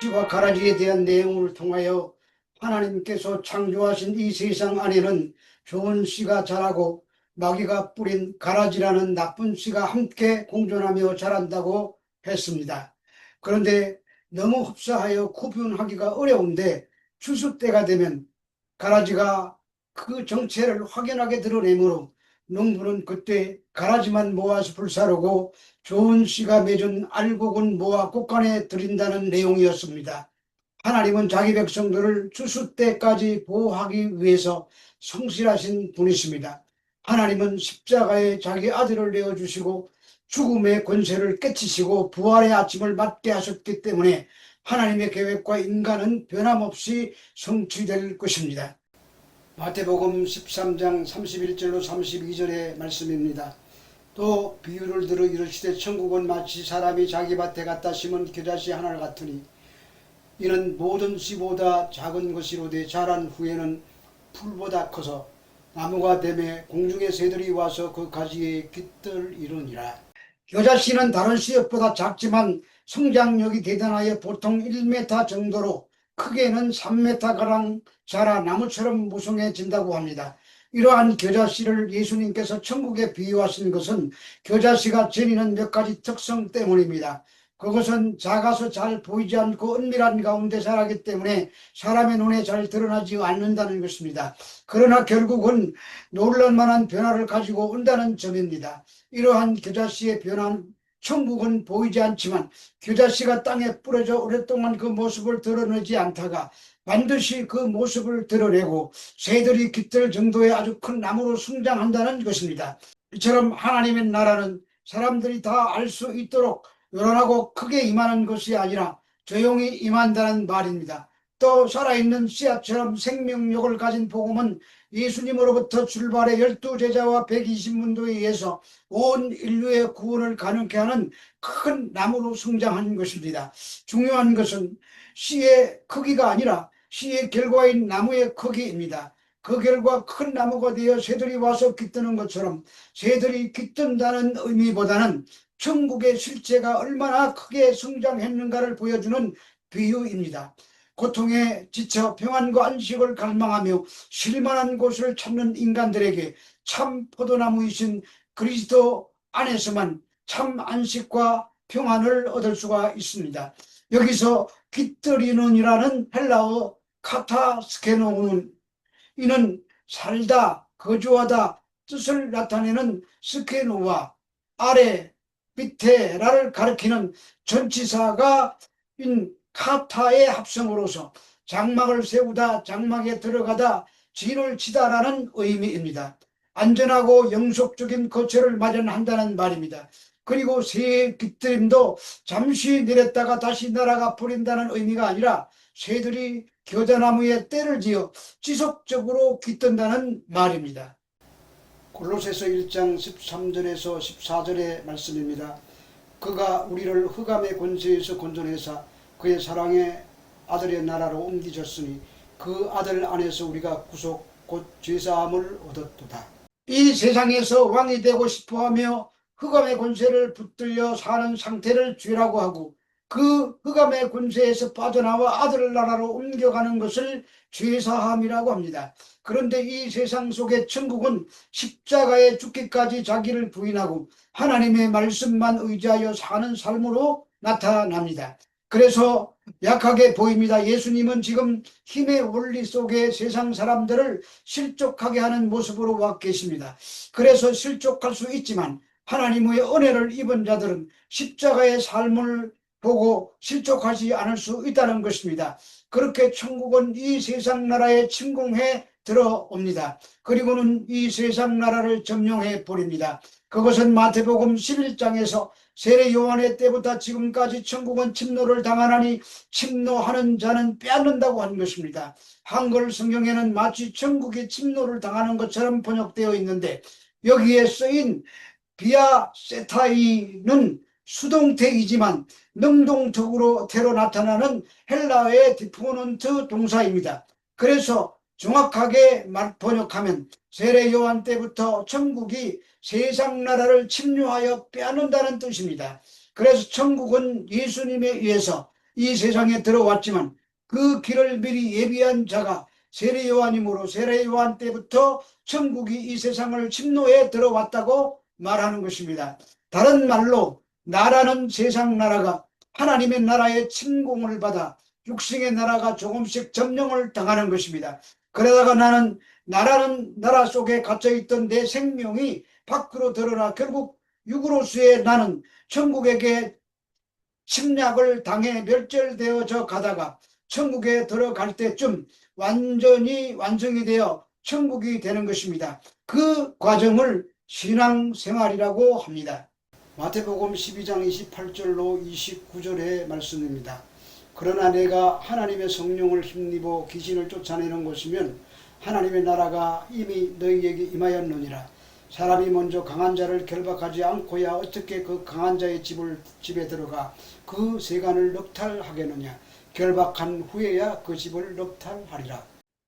씨와 가라지에 대한 내용을 통하여 하나님께서 창조하신 이 세상 안에는 좋은 씨가 자라고 마귀가 뿌린 가라지라는 나쁜 씨가 함께 공존하며 자란다고 했습니다. 그런데 너무 흡사하여 구분하기가 어려운데 추수 때가 되면 가라지가 그 정체를 확연하게 드러내므로 농부는 그때 가라지만 모아서 불사르고 좋은 씨가 맺은 알곡은 모아 곳간에 들인다는 내용이었습니다. 하나님은 자기 백성들을 추수 때까지 보호하기 위해서 성실하신 분이십니다. 하나님은 십자가에 자기 아들을 내어주시고 죽음의 권세를 깨치시고 부활의 아침을 맞게 하셨기 때문에 하나님의 계획과 인간은 변함없이 성취될 것입니다. 마태복음 13장 31절로 32절의 말씀입니다. 또 비유를 들어 이르시되 천국은 마치 사람이 자기 밭에 갖다 심은 겨자씨 하나를 같으니 이는 모든 씨보다 작은 것이로되 자란 후에는 풀보다 커서 나무가 되매 공중의 새들이 와서 그 가지에 깃들 이루니라. 겨자씨는 다른 씨앗보다 작지만 성장력이 대단하여 보통 1m 정도로 크게는 3m가량 자라 나무처럼 무성해진다고 합니다. 이러한 겨자씨를 예수님께서 천국에 비유하신 것은 겨자씨가 지니는 몇 가지 특성 때문입니다. 그것은 작아서 잘 보이지 않고 은밀한 가운데 자라기 때문에 사람의 눈에 잘 드러나지 않는다는 것입니다. 그러나 결국은 놀랄만한 변화를 가지고 온다는 점입니다. 이러한 겨자씨의 변화는 천국은 보이지 않지만 겨자씨가 땅에 뿌려져 오랫동안 그 모습을 드러내지 않다가 반드시 그 모습을 드러내고 새들이 깃들 정도의 아주 큰 나무로 성장한다는 것입니다. 이처럼 하나님의 나라는 사람들이 다 알 수 있도록 요란하고 크게 임하는 것이 아니라 조용히 임한다는 말입니다. 또 살아있는 씨앗처럼 생명력을 가진 복음은 예수님으로부터 출발해 12제자와 120문도에 의해서 온 인류의 구원을 가능케 하는 큰 나무로 성장한 것입니다. 중요한 것은 씨의 크기가 아니라 씨의 결과인 나무의 크기입니다. 그 결과 큰 나무가 되어 새들이 와서 깃드는 것처럼 새들이 깃든다는 의미보다는 천국의 실체가 얼마나 크게 성장했는가를 보여주는 비유입니다. 고통에 지쳐 평안과 안식을 갈망하며 쉴만한 곳을 찾는 인간들에게 참 포도나무이신 그리스도 안에서만 참 안식과 평안을 얻을 수가 있습니다. 여기서 깃들이는이라는 헬라어 카타스케노는 이는 살다, 거주하다 뜻을 나타내는 스케노와 아래, 밑에라를 가리키는 전치사가 인 카타의 합성으로서 장막을 세우다, 장막에 들어가다, 진을 치다라는 의미입니다. 안전하고 영속적인 거처를 마련한다는 말입니다. 그리고 새의 깃들임도 잠시 내렸다가 다시 날아가 버린다는 의미가 아니라 새들이 겨자나무에 때를 지어 지속적으로 깃든다는 말입니다. 골로새서 1장 13절에서 14절의 말씀입니다. 그가 우리를 흑암의 권세에서 건져내사 그의 사랑의 아들의 나라로 옮기셨으니 그 아들 안에서 우리가 구속 곧 죄사함을 얻었도다. 이 세상에서 왕이 되고 싶어하며 흑암의 권세를 붙들려 사는 상태를 죄라고 하고 그 흑암의 권세에서 빠져나와 아들 나라로 옮겨가는 것을 죄사함이라고 합니다. 그런데 이 세상 속의 천국은 십자가에 죽기까지 자기를 부인하고 하나님의 말씀만 의지하여 사는 삶으로 나타납니다. 그래서 약하게 보입니다. 예수님은 지금 힘의 원리 속에 세상 사람들을 실족하게 하는 모습으로 와 계십니다. 그래서 실족할 수 있지만 하나님의 은혜를 입은 자들은 십자가의 삶을 보고 실족하지 않을 수 있다는 것입니다. 그렇게 천국은 이 세상 나라에 침공해 들어옵니다. 그리고는 이 세상 나라를 점령해 버립니다. 그것은 마태복음 11장에서 세례 요한의 때부터 지금까지 천국은 침노를 당하나니 침노하는 자는 빼앗는다고 한 것입니다. 한글 성경에는 마치 천국이 침노를 당하는 것처럼 번역되어 있는데 여기에 쓰인 비아세타이는 수동태이지만 능동적으로 태로 나타나는 헬라어의 디포넌트 동사입니다. 그래서 정확하게 번역하면 세례 요한 때부터 천국이 세상 나라를 침략하여 빼앗는다는 뜻입니다. 그래서 천국은 예수님에 의해서 이 세상에 들어왔지만 그 길을 미리 예비한 자가 세례 요한이므로 세례 요한 때부터 천국이 이 세상을 침노해 들어왔다고 말하는 것입니다. 다른 말로 나라는 세상 나라가 하나님의 나라의 침공을 받아 육신의 나라가 조금씩 점령을 당하는 것입니다. 그러다가 나라는 나라 속에 갇혀있던 내 생명이 밖으로 드러나 결국 육으로서의 나는 천국에게 침략을 당해 멸절되어져 가다가 천국에 들어갈 때쯤 완전히 완성이 되어 천국이 되는 것입니다. 그 과정을 신앙생활이라고 합니다. 마태복음 12장 28절로 29절의 말씀입니다. 그러나 내가 하나님의 성령을 힘입어 귀신을 쫓아내는 것이면 하나님의 나라가 이미 너희에게 임하였느니라. 사람이 먼저 강한 자를 결박하지 않고야 어떻게 그 강한 자의 집에 들어가 그 세간을 넉탈하겠느냐. 결박한 후에야 그 집을 넉탈하리라.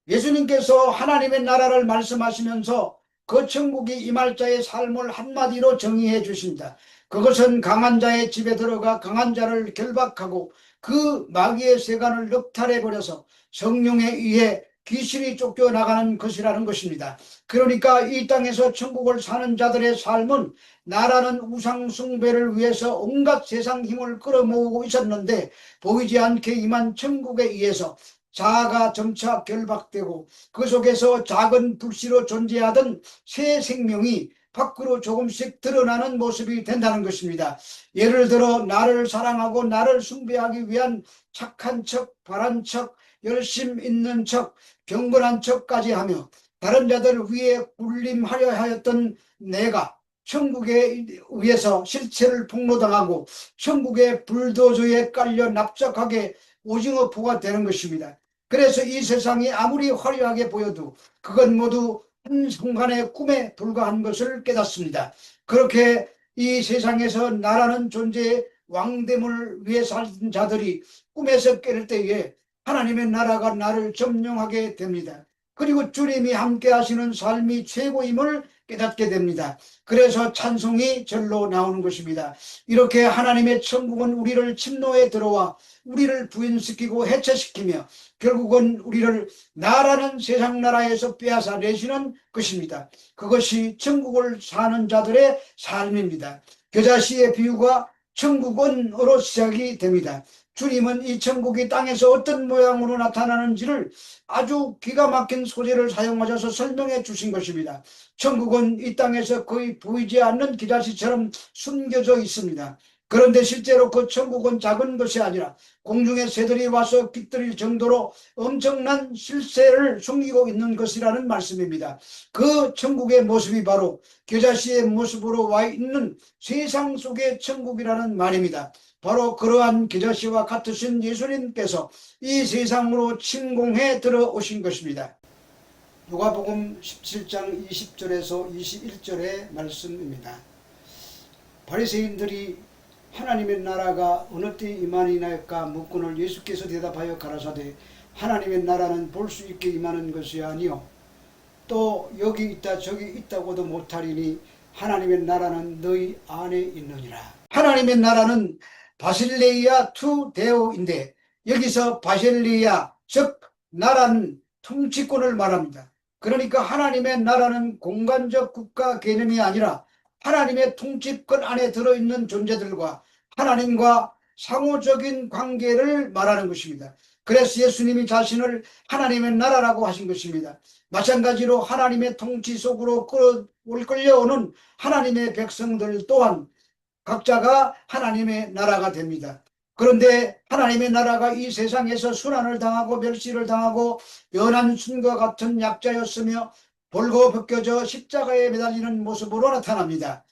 예수님께서 하나님의 나라를 말씀하시면서 그 천국이 임할 자의 삶을 한마디로 정의해 주십니다. 그것은 강한 자의 집에 들어가 강한 자를 결박하고 그 마귀의 세간을 넉탈해버려서 성령에 의해 귀신이 쫓겨나가는 것이라는 것입니다. 그러니까 이 땅에서 천국을 사는 자들의 삶은 나라는 우상 숭배를 위해서 온갖 세상 힘을 끌어모으고 있었는데 보이지 않게 임한 천국에 의해서 자아가 점차 결박되고 그 속에서 작은 불씨로 존재하던 새 생명이 밖으로 조금씩 드러나는 모습이 된다는 것입니다. 예를 들어 나를 사랑하고 나를 숭배하기 위한 착한 척, 바른 척, 열심 있는 척, 경건한 척까지 하며 다른 자들 위에 군림하려 하였던 내가 천국에 의해서 실체를 폭로당하고 천국의 불도저에 깔려 납작하게 오징어포가 되는 것입니다. 그래서 이 세상이 아무리 화려하게 보여도 그건 모두 한순간의 꿈에 불과한 것을 깨닫습니다. 그렇게 이 세상에서 나라는 존재의 왕됨을 위해 살던 자들이 꿈에서 깨를 때에 하나님의 나라가 나를 점령하게 됩니다. 그리고 주님이 함께 하시는 삶이 최고임을 깨닫게 됩니다. 그래서 찬송이 절로 나오는 것입니다. 이렇게 하나님의 천국은 우리를 침노에 들어와 우리를 부인시키고 해체시키며 결국은 우리를 나라는 세상 나라에서 빼앗아 내시는 것입니다. 그것이 천국을 사는 자들의 삶입니다. 겨자씨의 비유가 천국은으로 시작이 됩니다. 주님은 이 천국이 땅에서 어떤 모양으로 나타나는지를 아주 기가 막힌 소재를 사용하셔서 설명해 주신 것입니다. 천국은 이 땅에서 거의 보이지 않는 기자씨처럼 숨겨져 있습니다. 그런데 실제로 그 천국은 작은 것이 아니라 공중의 새들이 와서 깃들일 정도로 엄청난 실세를 숨기고 있는 것이라는 말씀입니다. 그 천국의 모습이 바로 겨자씨의 모습으로 와 있는 세상 속의 천국이라는 말입니다. 바로 그러한 겨자씨와 같으신 예수님께서 이 세상으로 침공해 들어오신 것입니다. 누가복음 17장 20절에서 21절의 말씀입니다. 바리새인들이 하나님의 나라가 어느 때 임하리나이까 묻거늘 예수께서 대답하여 가라사대 하나님의 나라는 볼 수 있게 임하는 것이 아니요 또 여기 있다 저기 있다고도 못하리니 하나님의 나라는 너희 안에 있느니라. 하나님의 나라는 바실레이아 투 데오인데 여기서 바실레이아 즉 나라는 통치권을 말합니다. 그러니까 하나님의 나라는 공간적 국가 개념이 아니라 하나님의 통치권 안에 들어있는 존재들과 하나님과 상호적인 관계를 말하는 것입니다. 그래서 예수님이 자신을 하나님의 나라라고 하신 것입니다. 마찬가지로 하나님의 통치 속으로 끌려오는 하나님의 백성들 또한 각자가 하나님의 나라가 됩니다. 그런데 하나님의 나라가 이 세상에서 순환을 당하고 멸시를 당하고 연한 순과 같은 약자였으며 벌거벗겨져 십자가에 매달리는 모습으로 나타납니다.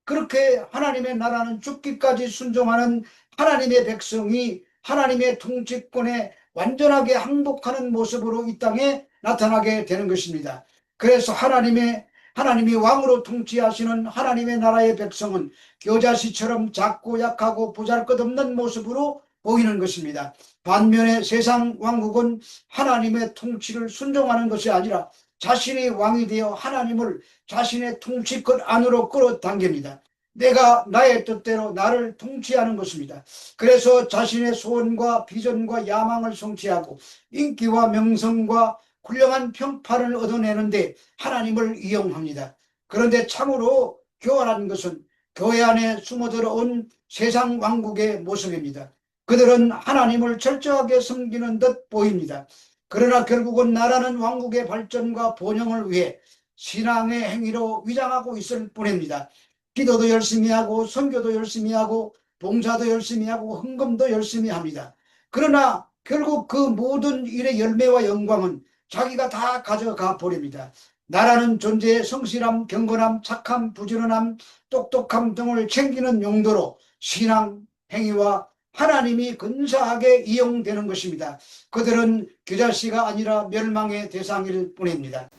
그렇게 하나님의 나라는 죽기까지 순종하는 하나님의 백성이 하나님의 통치권에 완전하게 항복하는 모습으로 이 땅에 나타나게 되는 것입니다. 그래서 하나님이 왕으로 통치하시는 하나님의 나라의 백성은 겨자씨처럼 작고 약하고 보잘것없는 모습으로 보이는 것입니다. 반면에 세상 왕국은 하나님의 통치를 순종하는 것이 아니라 자신이 왕이 되어 하나님을 자신의 통치권 안으로 끌어당깁니다. 내가 나의 뜻대로 나를 통치하는 것입니다. 그래서 자신의 소원과 비전과 야망을 성취하고 인기와 명성과 훌륭한 평판을 얻어내는데 하나님을 이용합니다. 그런데 참으로 교활한 것은 교회 안에 숨어들어온 세상 왕국의 모습입니다. 그들은 하나님을 철저하게 섬기는 듯 보입니다. 그러나 결국은 나라는 왕국의 발전과 번영을 위해 신앙의 행위로 위장하고 있을 뿐입니다. 기도도 열심히 하고 선교도 열심히 하고 봉사도 열심히 하고 헌금도 열심히 합니다. 그러나 결국 그 모든 일의 열매와 영광은 자기가 다 가져가 버립니다. 나라는 존재의 성실함, 경건함, 착함, 부지런함, 똑똑함 등을 챙기는 용도로 신앙, 행위와 하나님이 근사하게 이용되는 것입니다. 그들은 겨자씨가 아니라 멸망의 대상일 뿐입니다.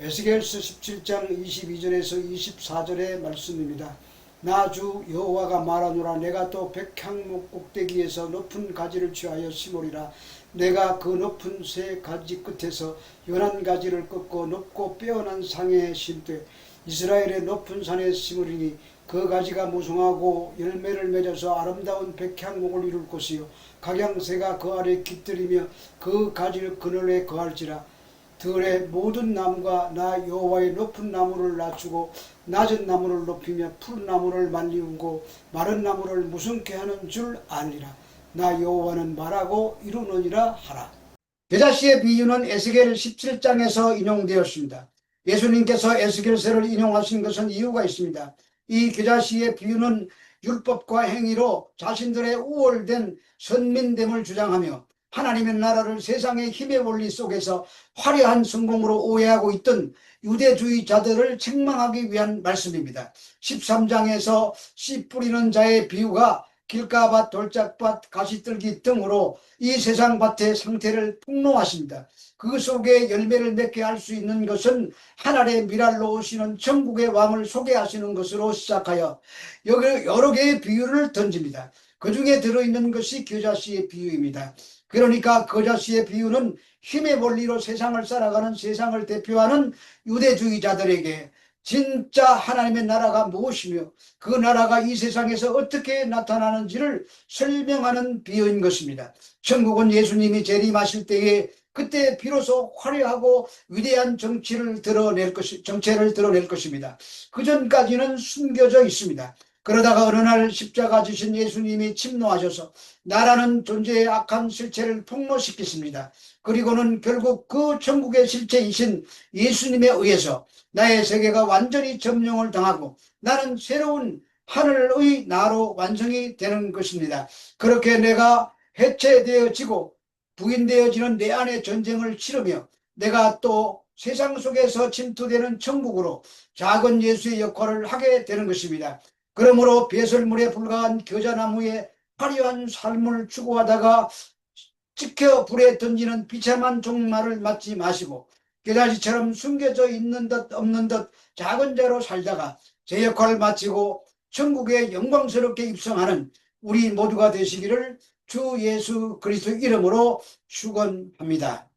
에스겔서 17장 22절에서 24절의 말씀입니다. 나 주 여호와가 말하노라. 내가 또 백향목 꼭대기에서 높은 가지를 취하여 심으리라. 내가 그 높은 새 가지 끝에서 연한 가지를 꺾고 높고 빼어난 상에 심되 이스라엘의 높은 산에 심으리니 그 가지가 무성하고 열매를 맺어서 아름다운 백향목을 이룰 것이요 각양새가 그 아래 깃들이며 그 가지 그늘에 거할지라. 들의 모든 나무가 나 여호와의 높은 나무를 낮추고 낮은 나무를 높이며 푸른 나무를 말리우고 마른 나무를 무성케 하는 줄 아니라. 나 여호와는 말하고 이루느니라 하라. 겨자씨의 비유는 에스겔 17장에서 인용되었습니다. 예수님께서 에스겔서를 인용하신 것은 이유가 있습니다. 이 겨자씨의 비유는 율법과 행위로 자신들의 우월된 선민됨을 주장하며 하나님의 나라를 세상의 힘의 원리 속에서 화려한 성공으로 오해하고 있던 유대주의자들을 책망하기 위한 말씀입니다. 13장에서 씨 뿌리는 자의 비유가 길가밭, 돌짝밭, 가시떨기 등으로 이 세상 밭의 상태를 폭로하십니다. 그 속에 열매를 맺게 할 수 있는 것은 하늘의 미랄로 오시는 천국의 왕을 소개하시는 것으로 시작하여 여러 개의 비유를 던집니다. 그 중에 들어있는 것이 겨자씨의 비유입니다. 그러니까 겨자씨의 비유는 힘의 원리로 세상을 살아가는, 세상을 대표하는 유대주의자들에게 진짜 하나님의 나라가 무엇이며 그 나라가 이 세상에서 어떻게 나타나는지를 설명하는 비유인 것입니다. 천국은 예수님이 재림하실 때에 그때 비로소 화려하고 위대한 정체를 드러낼 것입니다. 그 전까지는 숨겨져 있습니다. 그러다가 어느 날 십자가 지신 예수님이 침노하셔서 나라는 존재의 악한 실체를 폭로시키십니다. 그리고는 결국 그 천국의 실체이신 예수님에 의해서 나의 세계가 완전히 점령을 당하고 나는 새로운 하늘의 나로 완성이 되는 것입니다. 그렇게 내가 해체되어지고 부인되어지는 내 안의 전쟁을 치르며 내가 또 세상 속에서 침투되는 천국으로 작은 예수의 역할을 하게 되는 것입니다. 그러므로 배설물에 불과한 겨자나무의 화려한 삶을 추구하다가 찍혀 불에 던지는 비참한 종말을 맞지 마시고 겨자씨처럼 숨겨져 있는 듯 없는 듯 작은 자로 살다가 제 역할을 마치고 천국에 영광스럽게 입성하는 우리 모두가 되시기를 주 예수 그리스도 이름으로 축원합니다.